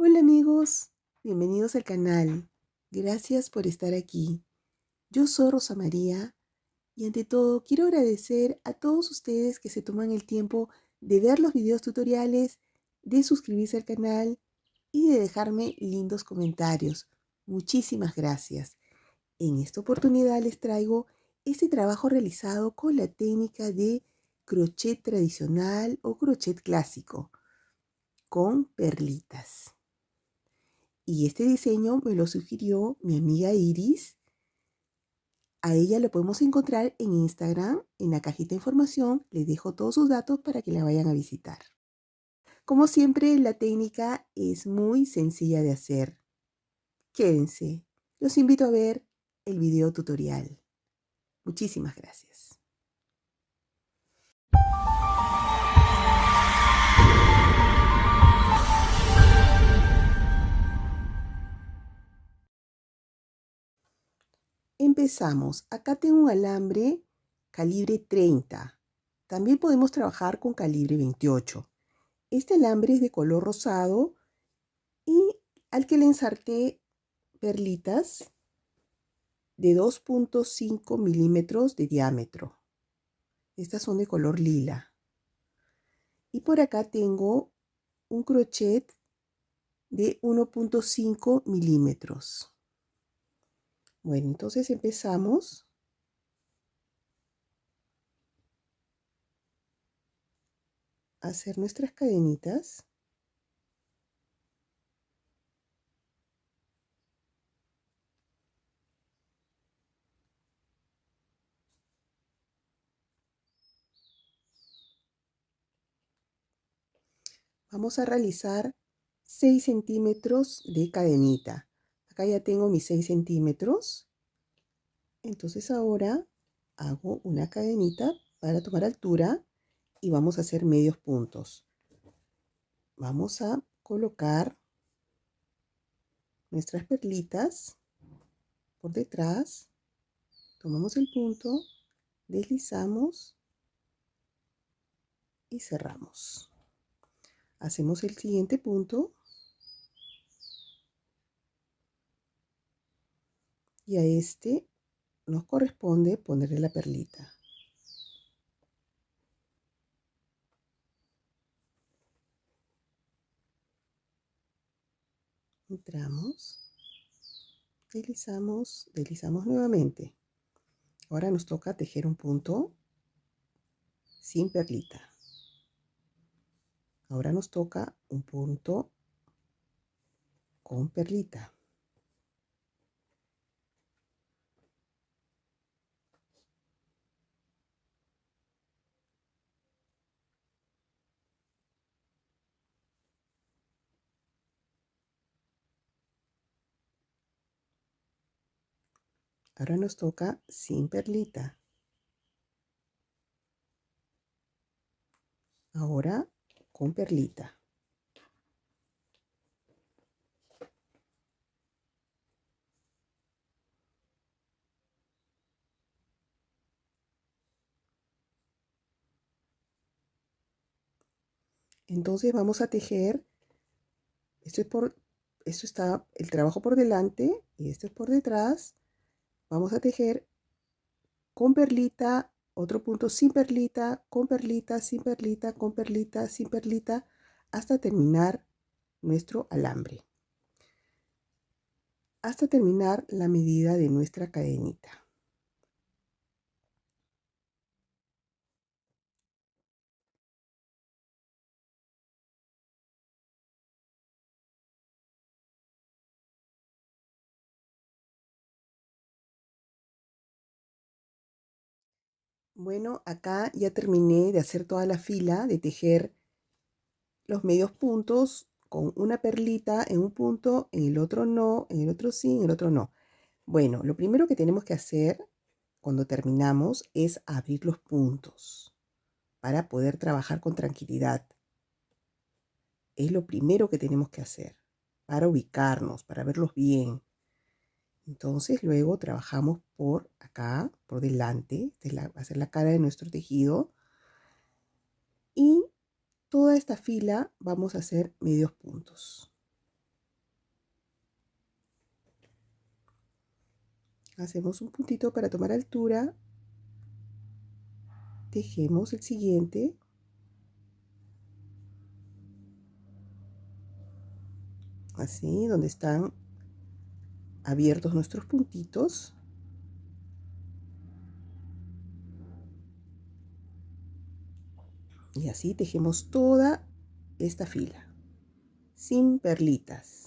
Hola amigos, bienvenidos al canal. Gracias por estar aquí. Yo soy Rosa María y ante todo quiero agradecer a todos ustedes que se toman el tiempo de ver los videos tutoriales, de suscribirse al canal y de dejarme lindos comentarios. Muchísimas gracias. En esta oportunidad les traigo este trabajo realizado con la técnica de crochet tradicional o crochet clásico con perlitas. Y este diseño me lo sugirió mi amiga Iris. A ella lo podemos encontrar en Instagram. En la cajita de información les dejo todos sus datos para que la vayan a visitar. Como siempre, la técnica es muy sencilla de hacer. Quédense. Los invito a ver el video tutorial. Muchísimas gracias. Empezamos. Acá tengo un alambre calibre 30. También podemos trabajar con calibre 28. Este alambre es de color rosado y al que le ensarté perlitas de 2.5 milímetros de diámetro. Estas son de color lila. Y por acá tengo un crochet de 1.5 milímetros. Bueno, entonces empezamos. A hacer nuestras cadenitas. Vamos a realizar 6 centímetros de cadenita. Acá ya tengo mis 6 centímetros. Entonces ahora hago una cadenita para tomar altura y vamos a hacer medios puntos. Vamos a colocar nuestras perlitas por detrás. Tomamos el punto, deslizamos y cerramos. Hacemos el siguiente punto y a este nos corresponde ponerle la perlita. Entramos, deslizamos, deslizamos nuevamente. Ahora nos toca tejer un punto sin perlita. Ahora nos toca un punto con perlita. Ahora nos toca sin perlita. Ahora con perlita. Entonces vamos a tejer. Esto está el trabajo por delante y esto es por detrás. Vamos a tejer con perlita, otro punto sin perlita, con perlita, sin perlita, con perlita, sin perlita, hasta terminar nuestro alambre. Hasta terminar la medida de nuestra cadenita. Bueno, acá ya terminé de hacer toda la fila, de tejer los medios puntos con una perlita en un punto, en el otro no, en el otro sí, en el otro no. Bueno, lo primero que tenemos que hacer cuando terminamos es abrir los puntos para poder trabajar con tranquilidad. Es lo primero que tenemos que hacer para ubicarnos, para verlos bien. Entonces luego trabajamos por acá, por delante, va a ser la cara de nuestro tejido. Y toda esta fila vamos a hacer medios puntos. Hacemos un puntito para tomar altura, tejemos el siguiente, así, donde están abiertos nuestros puntitos. Y así tejemos toda esta fila, sin perlitas.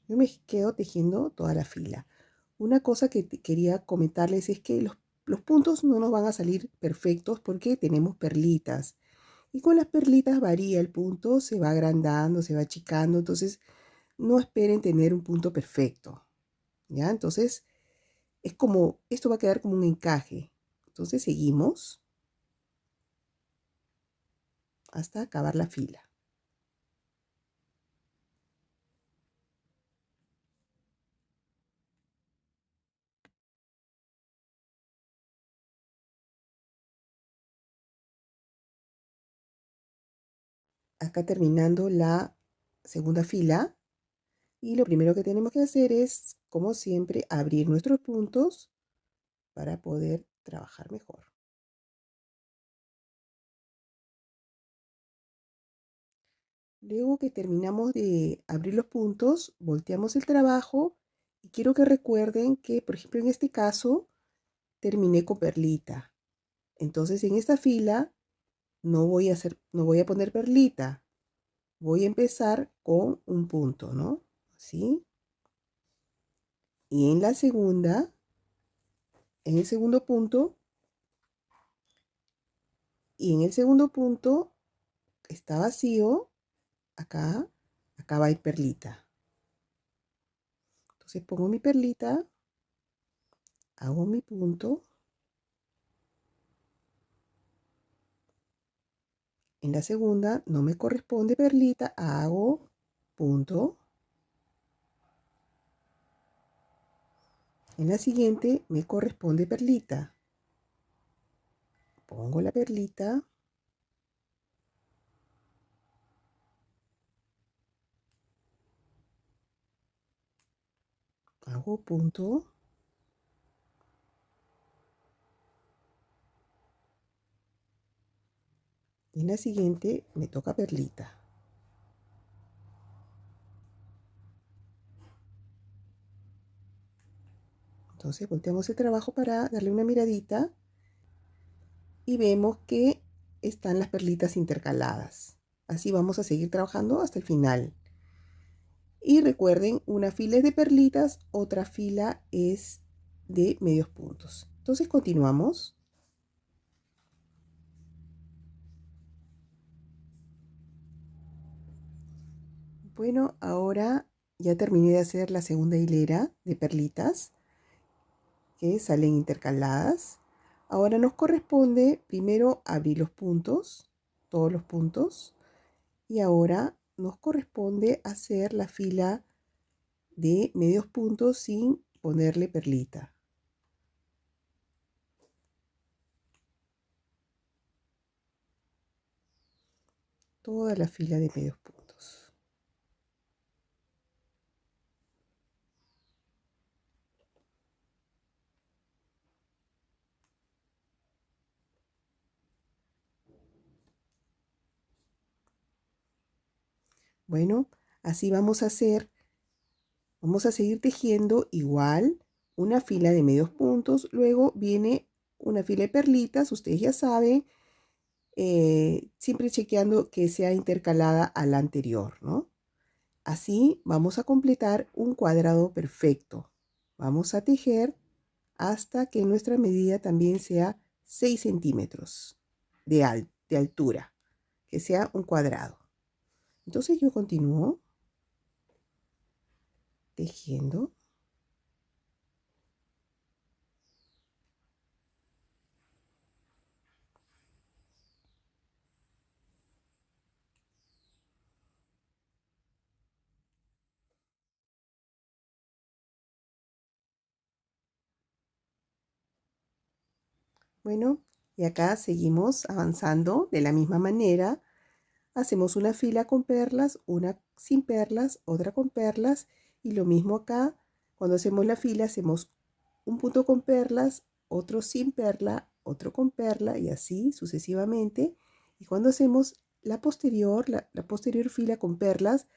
Yo me quedo tejiendo toda la fila. Una cosa que quería comentarles es que los puntos no nos van a salir perfectos porque tenemos perlitas. Y con las perlitas varía el punto, se va agrandando, se va achicando. Entonces, no esperen tener un punto perfecto. ¿Ya? Entonces, es como, esto va a quedar como un encaje. Entonces, seguimos hasta acabar la fila. Acá terminando la segunda fila. Y lo primero que tenemos que hacer es, como siempre, abrir nuestros puntos para poder trabajar mejor. Luego que terminamos de abrir los puntos, volteamos el trabajo y quiero que recuerden que, por ejemplo, en este caso, terminé con perlita. Entonces, en esta fila no voy a poner perlita. Voy a empezar con un punto, ¿no? Así. Y en la segunda, en el segundo punto, y en el segundo punto está vacío, acá va a ir perlita. Entonces pongo mi perlita, hago mi punto. En la segunda no me corresponde perlita, hago punto. En la siguiente me corresponde perlita. Pongo la perlita. Hago punto. Y en la siguiente me toca perlita. Entonces volteamos el trabajo para darle una miradita y vemos que están las perlitas intercaladas. Así vamos a seguir trabajando hasta el final. Y recuerden, una fila es de perlitas, otra fila es de medios puntos. Entonces continuamos. Bueno, ahora ya terminé de hacer la segunda hilera de perlitas que salen intercaladas. Ahora nos corresponde primero abrir los puntos, todos los puntos, y ahora nos corresponde hacer la fila de medios puntos sin ponerle perlita. Toda la fila de medios puntos. Bueno, así vamos a hacer. Vamos a seguir tejiendo igual una fila de medios puntos. Luego viene una fila de perlitas, ustedes ya saben, siempre chequeando que sea intercalada a la anterior, ¿no? Así vamos a completar un cuadrado perfecto. Vamos a tejer hasta que nuestra medida también sea 6 centímetros de altura, que sea un cuadrado. Entonces yo continúo tejiendo. Bueno, y acá seguimos avanzando de la misma manera. Hacemos una fila con perlas, una sin perlas, otra con perlas y lo mismo acá. Cuando hacemos la fila, hacemos un punto con perlas, otro sin perla, otro con perla y así sucesivamente. Y cuando hacemos la posterior fila con perlas,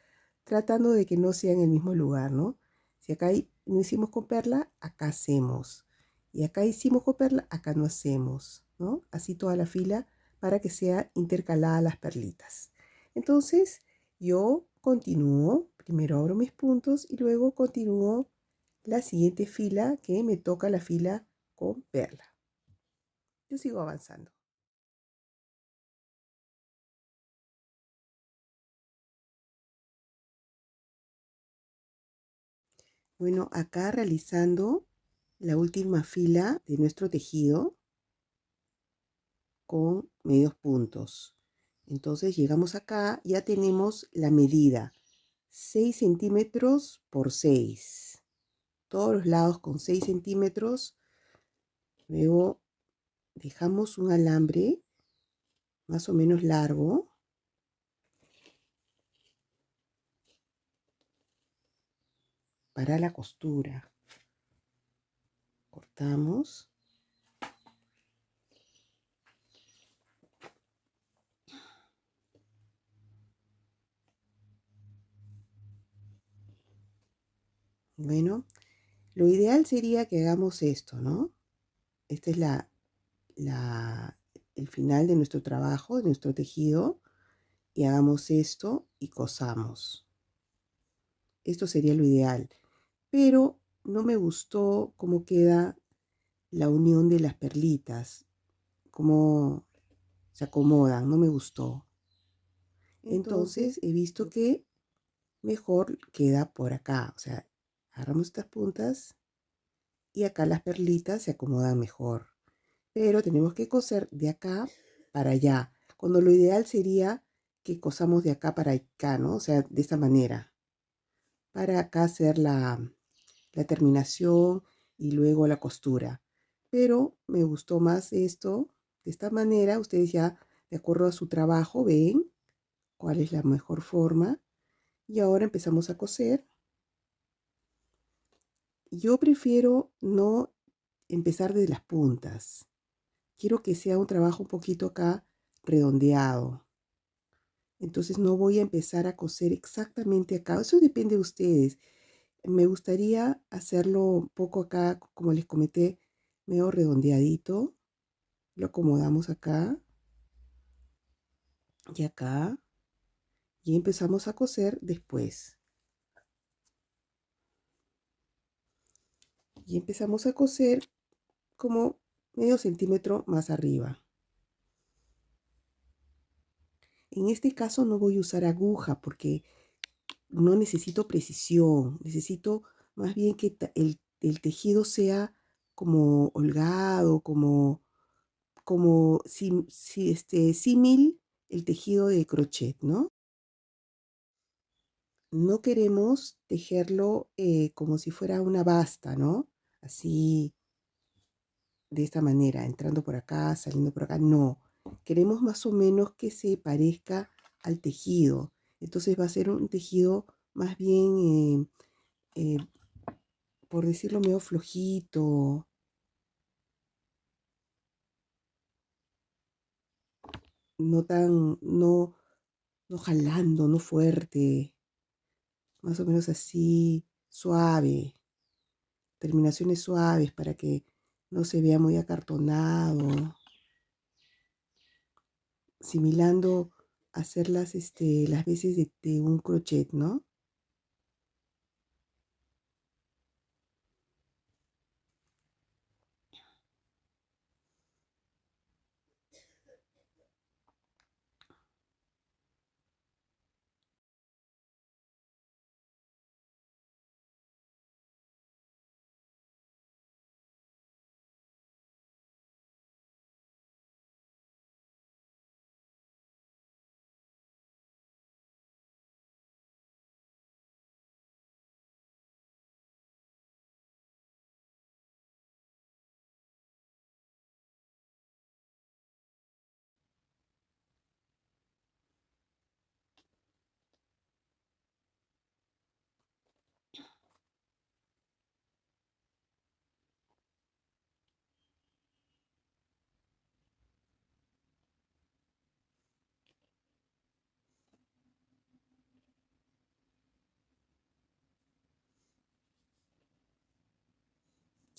tratando de que no sea en el mismo lugar, ¿no? Si acá no hicimos con perla, acá hacemos. Y acá hicimos con perla, acá no hacemos, ¿no? Así toda la fila para que sea intercalada las perlitas. Entonces, yo continúo, primero abro mis puntos y luego continúo la siguiente fila que me toca la fila con perla. Yo sigo avanzando. Bueno, acá realizando la última fila de nuestro tejido con medios puntos. Entonces llegamos acá, ya tenemos la medida 6 centímetros por 6. Todos los lados con 6 centímetros. Luego dejamos un alambre más o menos largo para la costura. Cortamos. Bueno, lo ideal sería que hagamos esto, ¿no? Este es el final de nuestro trabajo, de nuestro tejido. Y hagamos esto y cosamos. Esto sería lo ideal. Pero no me gustó cómo queda la unión de las perlitas, cómo se acomodan, no me gustó. Entonces he visto que mejor queda por acá. O sea, agarramos estas puntas y acá las perlitas se acomodan mejor. Pero tenemos que coser de acá para allá, cuando lo ideal sería que cosamos de acá para acá, ¿no? O sea, de esta manera, para acá hacer la terminación y luego la costura. Pero me gustó más esto, de esta manera, ustedes ya, de acuerdo a su trabajo, ven cuál es la mejor forma. Y ahora empezamos a coser. Yo prefiero no empezar desde las puntas. Quiero que sea un trabajo un poquito acá redondeado. Entonces no voy a empezar a coser exactamente acá. Eso depende de ustedes. Me gustaría hacerlo un poco acá, como les comenté, medio redondeadito. Lo acomodamos acá y acá. Y empezamos a coser después. Y empezamos a coser como medio centímetro más arriba. En este caso no voy a usar aguja porque no necesito precisión. Necesito más bien que el tejido sea como holgado, como símil el tejido de crochet, ¿no? No queremos tejerlo como si fuera una basta, ¿no? Así, de esta manera, entrando por acá, saliendo por acá. No, queremos más o menos que se parezca al tejido. Entonces va a ser un tejido más bien, por decirlo, medio flojito, no tan, no jalando, no fuerte, más o menos así, suave, terminaciones suaves para que no se vea muy acartonado, similando hacer las veces de un crochet, ¿no?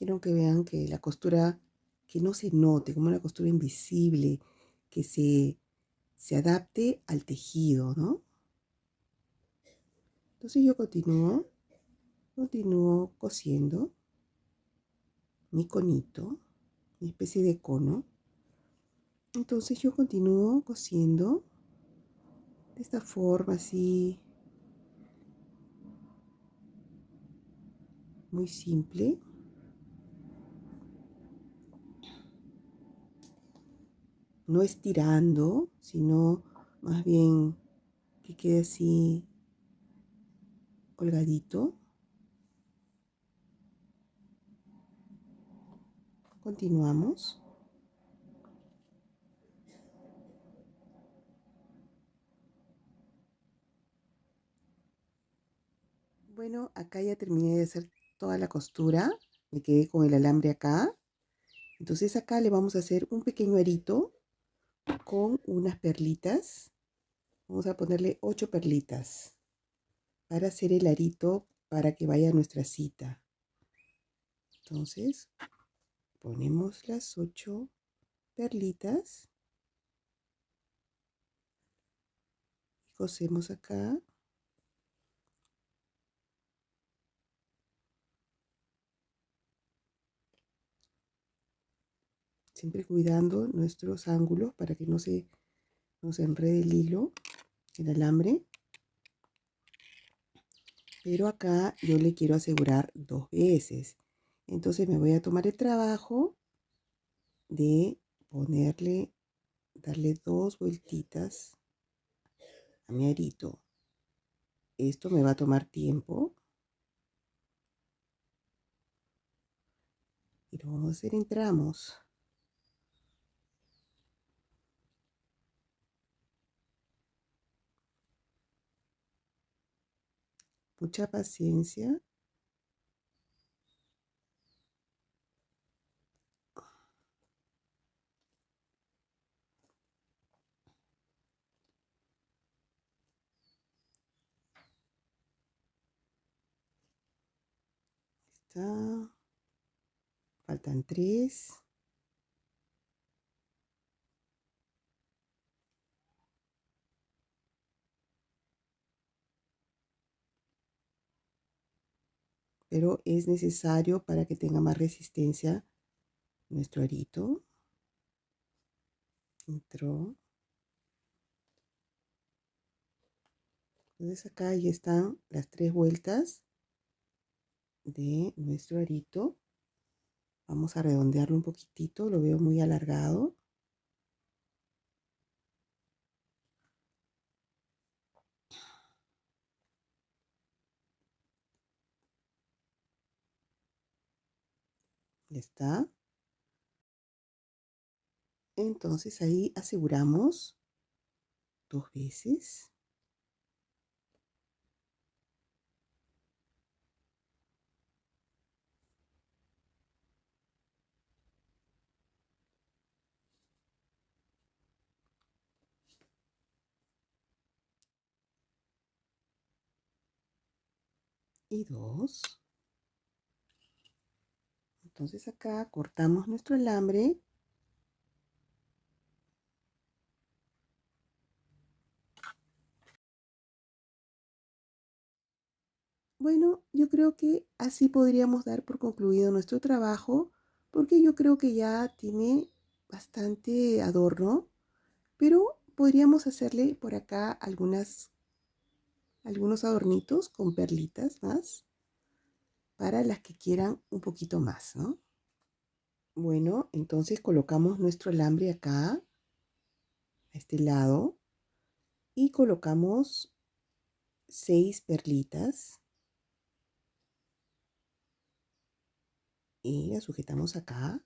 Quiero que vean que la costura, que no se note como una costura invisible, que se adapte al tejido, ¿no? Entonces yo continúo cosiendo mi conito, mi especie de cono. Entonces yo continúo cosiendo de esta forma así, muy simple. No estirando, sino más bien que quede así colgadito. Continuamos. Bueno, acá ya terminé de hacer toda la costura. Me quedé con el alambre acá. Entonces acá le vamos a hacer un pequeño arito con unas perlitas. Vamos a ponerle 8 perlitas para hacer el arito para que vaya a nuestra cita. Entonces ponemos las 8 perlitas y cosemos acá. Siempre cuidando nuestros ángulos para que no se nos enrede el hilo, el alambre. Pero acá yo le quiero asegurar 2 veces. Entonces me voy a tomar el trabajo de ponerle, darle 2 vueltitas a mi arito. Esto me va a tomar tiempo y lo vamos a hacer en tramos. Mucha paciencia. Está. Faltan 3. Pero es necesario para que tenga más resistencia nuestro arito. Entró. Entonces acá ya están las 3 vueltas de nuestro arito. Vamos a redondearlo un poquitito, lo veo muy alargado. Ya está. Entonces ahí aseguramos 2 veces. Y 2. Entonces acá cortamos nuestro alambre. Bueno, yo creo que así podríamos dar por concluido nuestro trabajo, porque yo creo que ya tiene bastante adorno, pero podríamos hacerle por acá algunos adornitos con perlitas más para las que quieran un poquito más, ¿no? Bueno, entonces colocamos nuestro alambre acá, a este lado, y colocamos 6 perlitas y las sujetamos acá.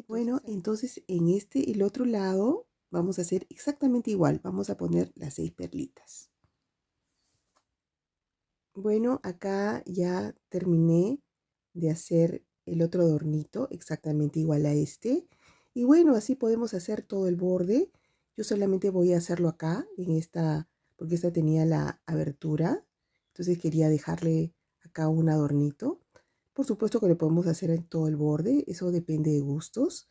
Bueno, entonces en el otro lado vamos a hacer exactamente igual. Vamos a poner las 6 perlitas. Bueno, acá ya terminé de hacer el otro adornito exactamente igual a este. Y bueno, así podemos hacer todo el borde. Yo solamente voy a hacerlo acá, en esta, porque esta tenía la abertura. Entonces quería dejarle acá un adornito. Por supuesto que lo podemos hacer en todo el borde, eso depende de gustos.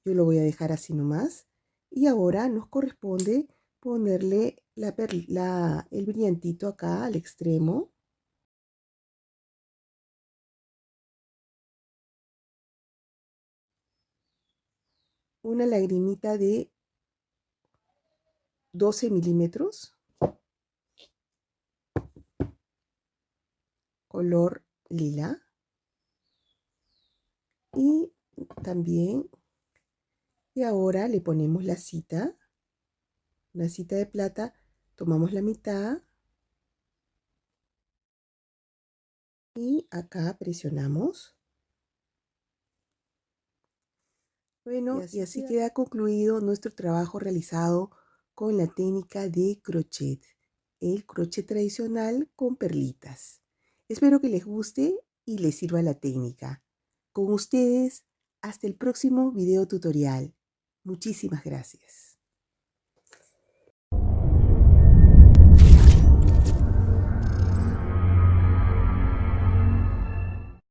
Yo lo voy a dejar así nomás. Y ahora nos corresponde ponerle el brillantito acá al extremo. Una lagrimita de 12 milímetros, color lila. Y también, y ahora le ponemos la cita, una cita de plata, tomamos la mitad y acá presionamos. Bueno, y así queda concluido nuestro trabajo realizado con la técnica de crochet, el crochet tradicional con perlitas. Espero que les guste y les sirva la técnica. Con ustedes, hasta el próximo video tutorial. Muchísimas gracias.